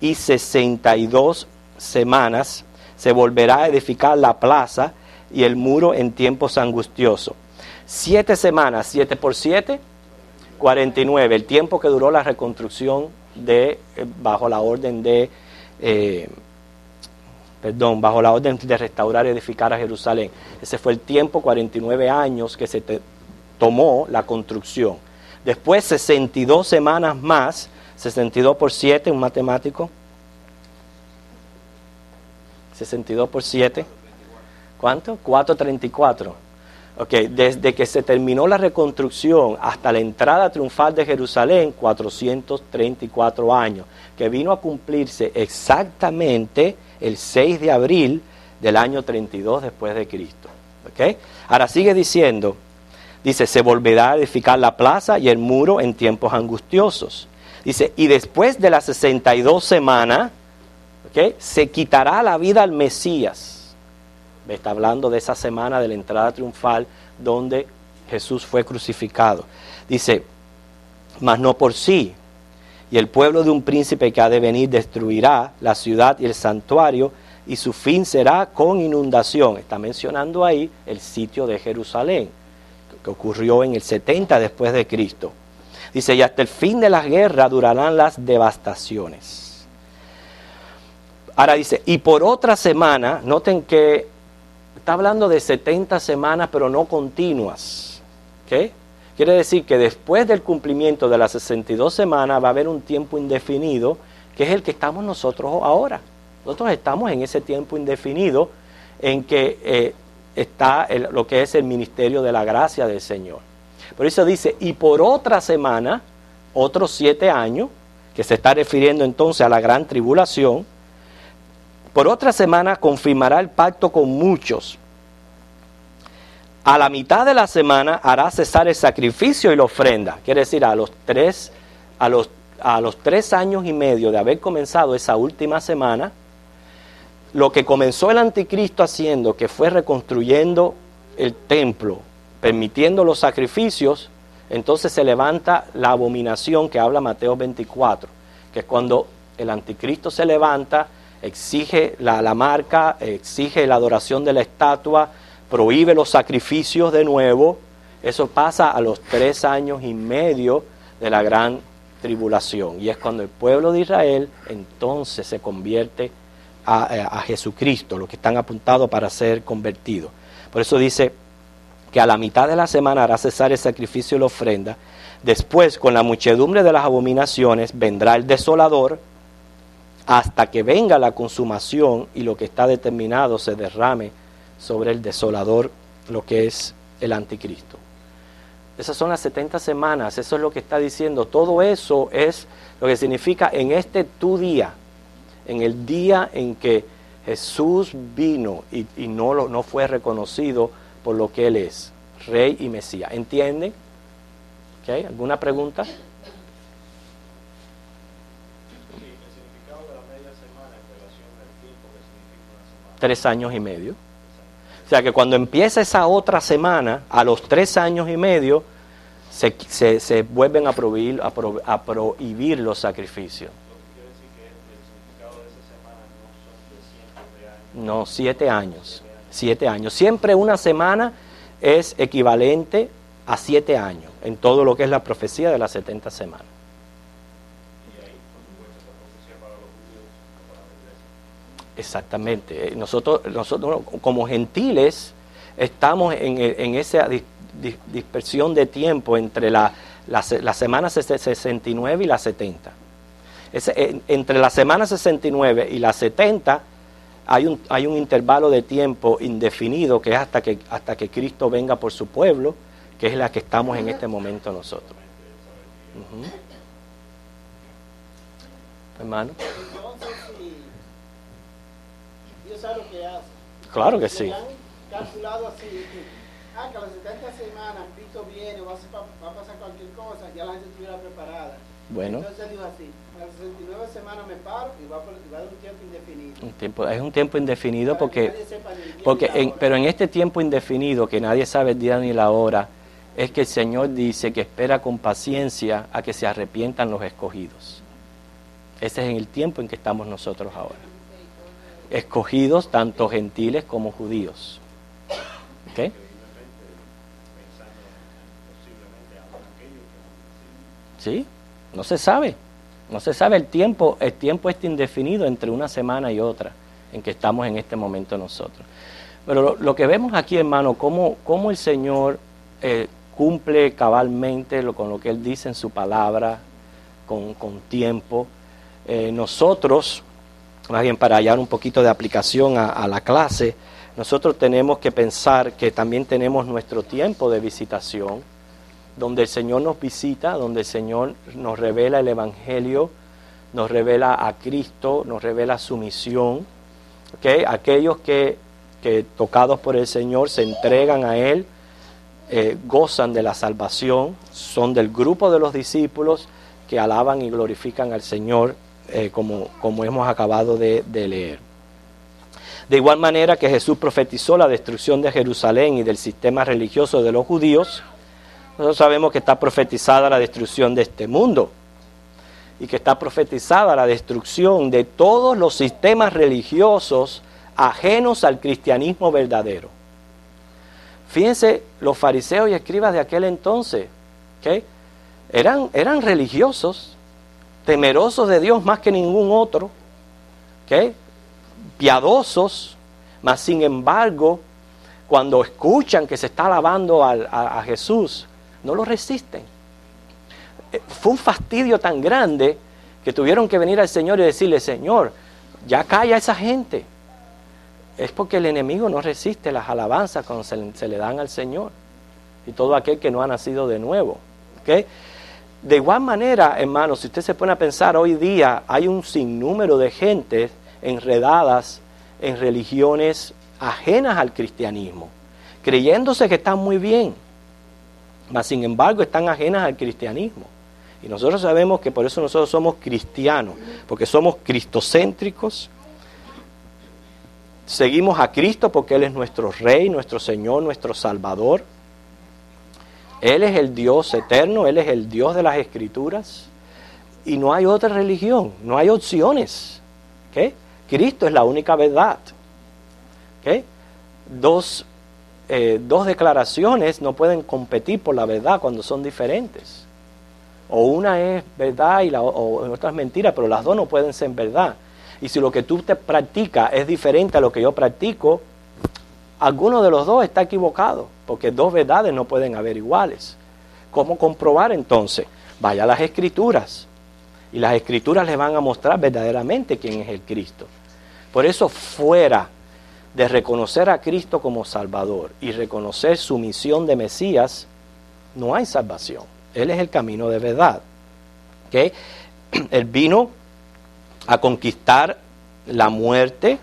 y 62 semanas, se volverá a edificar la plaza y el muro en tiempos angustiosos. 7 semanas, 7 por 7, 49, el tiempo que duró la reconstrucción bajo la orden de restaurar y edificar a Jerusalén. Ese fue el tiempo, 49 años que se tomó la construcción. Después 62 semanas más, 62 por 7, un matemático. 62 por 7, ¿cuánto? 434. Ok, desde que se terminó la reconstrucción hasta la entrada triunfal de Jerusalén, 434 años, que vino a cumplirse exactamente el 6 de abril del año 32 después de Cristo. Ok, ahora sigue diciendo, dice, se volverá a edificar la plaza y el muro en tiempos angustiosos. Dice, y después de las 62 semanas, ¿okay? Se quitará la vida al Mesías. Está hablando de esa semana de la entrada triunfal donde Jesús fue crucificado. Dice, mas no por sí. Y el pueblo de un príncipe que ha de venir destruirá la ciudad y el santuario, y su fin será con inundación. Está mencionando ahí el sitio de Jerusalén, que ocurrió en el 70 después de Cristo. Dice, y hasta el fin de la guerra durarán las devastaciones. Ahora dice, y por otra semana, noten que está hablando de 70 semanas, pero no continuas. ¿Okay? Quiere decir que después del cumplimiento de las 62 semanas va a haber un tiempo indefinido, que es el que estamos nosotros ahora. Nosotros estamos en ese tiempo indefinido en que está lo que es el ministerio de la gracia del Señor. Por eso dice, y por otra semana, otros 7 años, que se está refiriendo entonces a la gran tribulación. Por otra semana confirmará el pacto con muchos. A la mitad de la semana hará cesar el sacrificio y la ofrenda. Quiere decir, a los 3 años y medio de haber comenzado esa última semana, lo que comenzó el anticristo haciendo, que fue reconstruyendo el templo, permitiendo los sacrificios, entonces se levanta la abominación que habla Mateo 24, que es cuando el anticristo se levanta, exige la marca, exige la adoración de la estatua, prohíbe los sacrificios de nuevo. Eso pasa a los 3 años y medio de la gran tribulación. Y es cuando el pueblo de Israel entonces se convierte a Jesucristo, los que están apuntados para ser convertidos. Por eso dice que a la mitad de la semana hará cesar el sacrificio y la ofrenda. Después, con la muchedumbre de las abominaciones, vendrá el desolador, hasta que venga la consumación y lo que está determinado se derrame sobre el desolador, lo que es el anticristo. Esas son las 70 semanas, eso es lo que está diciendo. Todo eso es lo que significa en este tu día, en el día en que Jesús vino y no fue reconocido por lo que Él es, Rey y Mesías. ¿Entienden? ¿Okay? ¿Alguna pregunta? Sí, el significado de la media semana en relación al tiempo que significa una semana. 3 años y medio. O sea que cuando empieza esa otra semana, a los 3 años y medio, se vuelven a prohibir los sacrificios. Lo que quiere decir que el significado de esa semana no son de cientos de años. No, 7 años. 7 años. Siempre una semana es equivalente a 7 años en todo lo que es la profecía de las 70 semanas. Y ahí, por supuesto, la profecía para los judíos o para la iglesia. Exactamente. Nosotros como gentiles estamos en esa dispersión de tiempo entre la semana 69 y la 70. Entre la semana 69 y la 70 hay un intervalo de tiempo indefinido que es hasta que Cristo venga por su pueblo, que es la que estamos en este momento nosotros. Uh-huh. Hermano. Entonces, si Dios sabe lo que hace. Claro que Si sí. han calculado así, que a las 70 semanas Cristo viene, va a pasar cualquier cosa, ya la gente estuviera preparada. Bueno. Entonces dijo así, a las 69 semanas me paro y va a dar un tiempo indefinido. Es un tiempo indefinido Para que porque nadie sepa ni el día ni la hora. pero en este tiempo indefinido, que nadie sabe el día ni la hora, es que el Señor dice que espera con paciencia a que se arrepientan los escogidos. Ese es el tiempo en que estamos nosotros ahora. Escogidos tanto gentiles como judíos. ¿Ok? ¿Sí? No se sabe. No se sabe el tiempo es indefinido entre una semana y otra en que estamos en este momento nosotros. Pero lo que vemos aquí, hermano, cómo el Señor cumple cabalmente con lo que Él dice en su palabra, con tiempo. Nosotros, más bien para hallar un poquito de aplicación a la clase, nosotros tenemos que pensar que también tenemos nuestro tiempo de visitación, donde el Señor nos visita, donde el Señor nos revela el Evangelio, nos revela a Cristo, nos revela su misión. ¿Okay? Aquellos que tocados por el Señor se entregan a Él, gozan de la salvación, son del grupo de los discípulos que alaban y glorifican al Señor, como hemos acabado de leer. De igual manera que Jesús profetizó la destrucción de Jerusalén y del sistema religioso de los judíos, nosotros sabemos que está profetizada la destrucción de este mundo y que está profetizada la destrucción de todos los sistemas religiosos ajenos al cristianismo verdadero. Fíjense, los fariseos y escribas de aquel entonces, ¿okay? eran religiosos, temerosos de Dios más que ningún otro, ¿okay? Piadosos, mas sin embargo, cuando escuchan que se está alabando a Jesús, no lo resisten. Fue un fastidio tan grande que tuvieron que venir al Señor y decirle: Señor, ya calla a esa gente. Es porque el enemigo no resiste las alabanzas cuando se le dan al Señor. Y todo aquel que no ha nacido de nuevo. ¿Okay? De igual manera, hermanos, si usted se pone a pensar, hoy día hay un sinnúmero de gentes enredadas en religiones ajenas al cristianismo, creyéndose que están muy bien, mas sin embargo están ajenas al cristianismo. Y nosotros sabemos que por eso nosotros somos cristianos, porque somos cristocéntricos. Seguimos a Cristo porque Él es nuestro Rey, nuestro Señor, nuestro Salvador. Él es el Dios eterno, Él es el Dios de las Escrituras. Y no hay otra religión, no hay opciones. ¿Okay? Cristo es la única verdad. ¿Okay? Dos dos declaraciones no pueden competir por la verdad cuando son diferentes. O una es verdad y otra es mentira, pero las dos no pueden ser verdad. Y si lo que tú te practicas es diferente a lo que yo practico, alguno de los dos está equivocado, porque dos verdades no pueden haber iguales. ¿Cómo comprobar entonces? Vaya a las Escrituras, y las Escrituras les van a mostrar verdaderamente quién es el Cristo. Por eso, fuera de reconocer a Cristo como Salvador y reconocer su misión de Mesías, no hay salvación. Él es el camino de verdad. ¿Okay? Él vino a conquistar la muerte,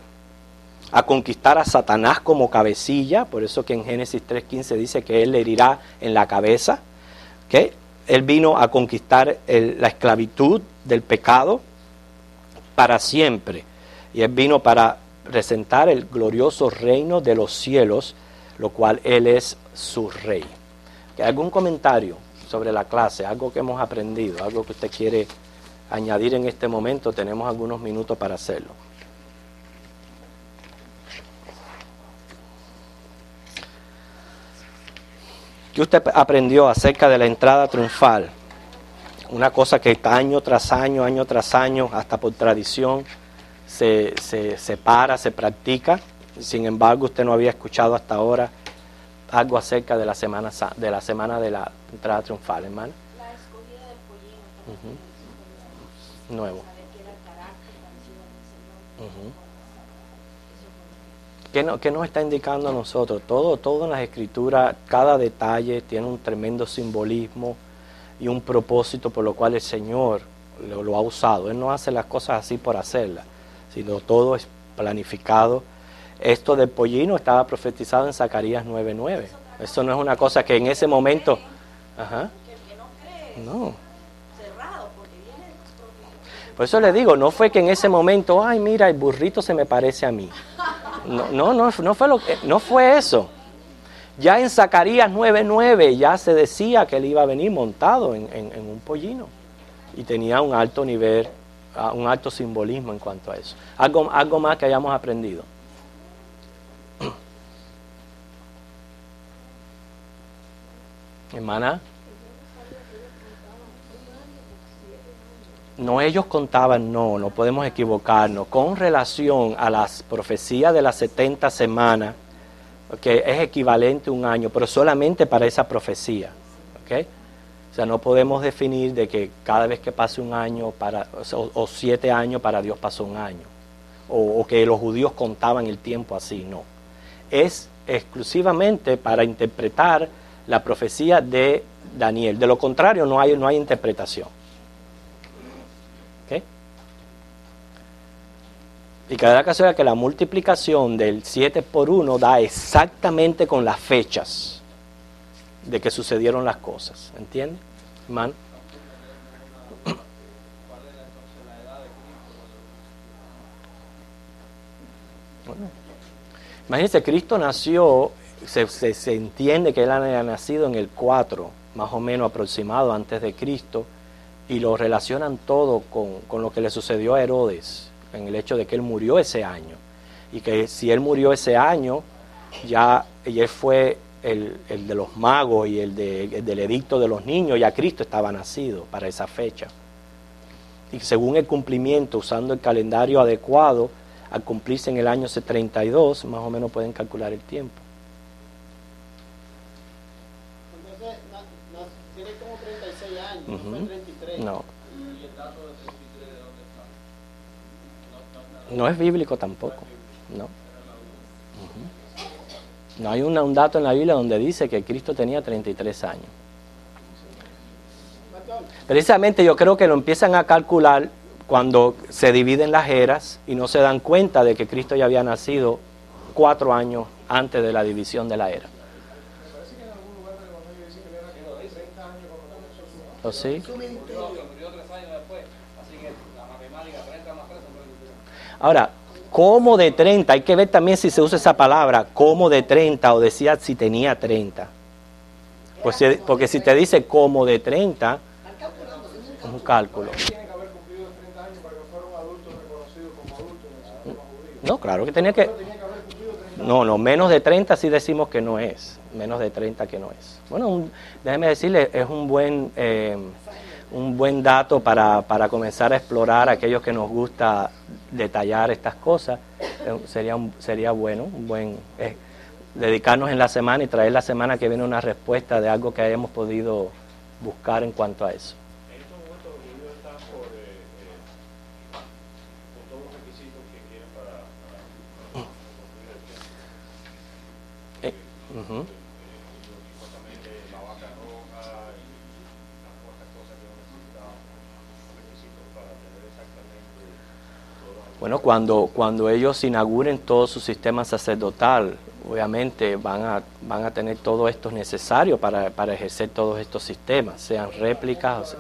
a conquistar a Satanás como cabecilla, por eso que en Génesis 3:15 dice que él le herirá en la cabeza. ¿Okay? Él vino a conquistar la esclavitud del pecado para siempre. Y él vino para presentar el glorioso reino de los cielos, lo cual él es su rey. ¿Okay? ¿Algún comentario sobre la clase? Algo que hemos aprendido, algo que usted quiere añadir en este momento. Tenemos algunos minutos para hacerlo. ¿Qué usted aprendió acerca de la entrada triunfal? Una cosa que año tras año, hasta por tradición, se practica. Sin embargo, usted no había escuchado hasta ahora algo acerca de la semana de la entrada triunfal, hermano. La escogida del pollino. Nuevo. Saber que era el carácter parecido al Señor. ¿Qué nos está indicando a nosotros? Todo en las Escrituras, cada detalle tiene un tremendo simbolismo y un propósito por lo cual el Señor lo ha usado. Él no hace las cosas así por hacerlas, sino todo es planificado. Esto del pollino estaba profetizado en Zacarías 9:9. Eso no es una cosa que en ese momento... Ajá. Que no cree, No. cerrado, porque viene... Por eso le digo, no fue que en ese momento, ay, mira, el burrito se me parece a mí. No fue eso. Ya en Zacarías 9:9 ya se decía que él iba a venir montado en un pollino. Y tenía un alto nivel, un alto simbolismo en cuanto a eso. Algo más que hayamos aprendido. Hermana. No, ellos contaban, no podemos equivocarnos. Con relación a las profecías de las 70 semanas, ¿okay? Es equivalente a un año, pero solamente para esa profecía. ¿Okay? O sea, no podemos definir de que cada vez que pase un año, o 7 años, para Dios pasó un año. O que los judíos contaban el tiempo así, no. Es exclusivamente para interpretar la profecía de Daniel. De lo contrario, no hay interpretación. ¿Okay? Y cada casualidad que la multiplicación del 7 por 1 da exactamente con las fechas de que sucedieron las cosas. ¿Entiende, hermano? Bueno, imagínense, Cristo nació, se entiende que él había nacido en el 4, más o menos aproximado antes de Cristo, y lo relacionan todo con lo que le sucedió a Herodes, en el hecho de que él murió ese año. Y que si él murió ese año, y él fue el de los magos y el del edicto de los niños, ya Cristo estaba nacido para esa fecha. Y según el cumplimiento, usando el calendario adecuado, al cumplirse en el año 32, más o menos pueden calcular el tiempo. Entonces, tiene como 36 años, no fue 33. No. No es bíblico tampoco. No. No hay un dato en la Biblia donde dice que Cristo tenía 33 años. Precisamente yo creo que lo empiezan a calcular cuando se dividen las eras y no se dan cuenta de que Cristo ya había nacido 4 años antes de la división de la era. ¿O sí? Ahora, ¿cómo de 30? Hay que ver también si se usa esa palabra, ¿cómo de 30? O decía si tenía 30. Pues porque si te dice ¿cómo de 30? Es un cálculo. No, claro que tenía que... No, menos de 30 sí decimos que no es. Menos de 30 que no es. Bueno, déjeme decirle, es un buen dato para comenzar a explorar a aquellos que nos gusta detallar estas cosas. Sería bueno, un buen dedicarnos en la semana y traer la semana que viene una respuesta de algo que hayamos podido buscar en cuanto a eso. En estos momentos los judíos están con todos los requisitos que quieren para construir el templo. Supuestamente la vaca roja y las otras cosas que no necesitaban los requisitos para tener exactamente todo lo. Bueno, cuando ellos inauguren todo su sistema sacerdotal, obviamente van a tener todo esto necesario para ejercer todos estos sistemas, sean réplicas o sea.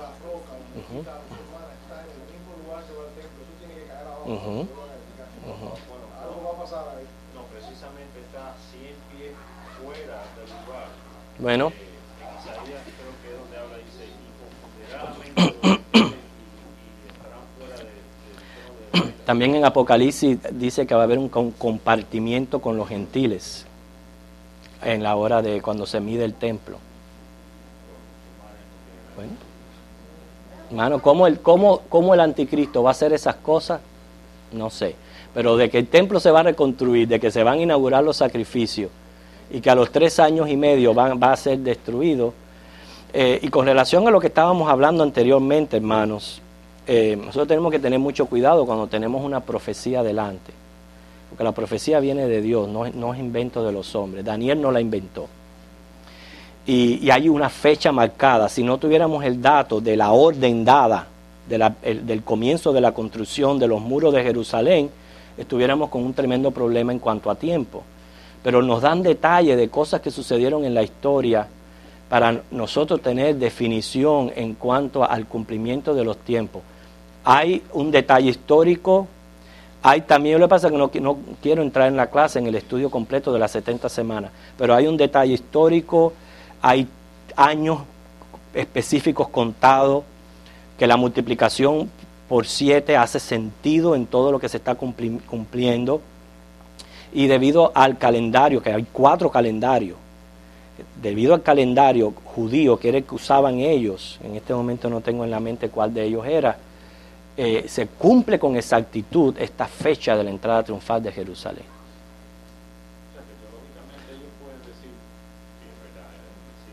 No, precisamente está 100 pies fuera del lugar. Bueno. En Isaías creo que es donde habla, dice, y confundirá la mente de los hombres y estarán fuera del trono de. También en Apocalipsis dice que va a haber un compartimiento con los gentiles en la hora de cuando se mide el templo. Bueno, hermano, ¿cómo el anticristo va a hacer esas cosas? No sé. Pero de que el templo se va a reconstruir, de que se van a inaugurar los sacrificios y que a los 3 años y medio va a ser destruido. Y con relación a lo que estábamos hablando anteriormente, hermanos, nosotros tenemos que tener mucho cuidado cuando tenemos una profecía delante. Porque la profecía viene de Dios, no es invento de los hombres. Daniel no la inventó. Y hay una fecha marcada. Si no tuviéramos el dato de la orden dada, del comienzo de la construcción de los muros de Jerusalén, estuviéramos con un tremendo problema en cuanto a tiempo. Pero nos dan detalles de cosas que sucedieron en la historia para nosotros tener definición en cuanto al cumplimiento de los tiempos. Hay un detalle histórico. Hay también, lo que pasa es que no quiero entrar en la clase, en el estudio completo de las 70 semanas, pero hay un detalle histórico, hay años específicos contados, que la multiplicación por 7 hace sentido en todo lo que se está cumpliendo, y debido al calendario, que hay 4 calendarios, debido al calendario judío que era el que usaban ellos, en este momento no tengo en la mente cuál de ellos era, se cumple con exactitud esta fecha de la entrada triunfal de Jerusalén. O sea, que teológicamente ellos pueden decir que es verdad, sí,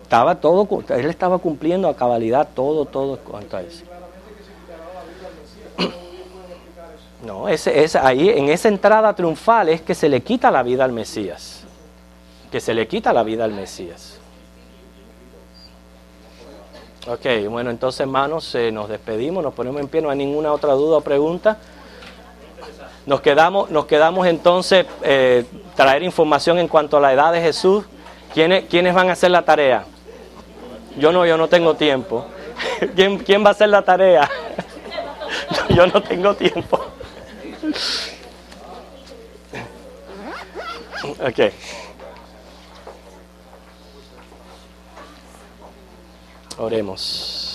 Estaba todo, él estaba cumpliendo a cabalidad todo cuanto a eso. No, ahí en esa entrada triunfal es que se le quita la vida al Mesías. Que se le quita la vida al Mesías. Ok, bueno, entonces, hermanos, nos despedimos, nos ponemos en pie, no hay ninguna otra duda o pregunta. Nos quedamos entonces traer información en cuanto a la edad de Jesús. ¿Quiénes van a hacer la tarea? Yo no tengo tiempo. ¿Quién va a hacer la tarea? Yo no tengo tiempo. Ok. Oremos.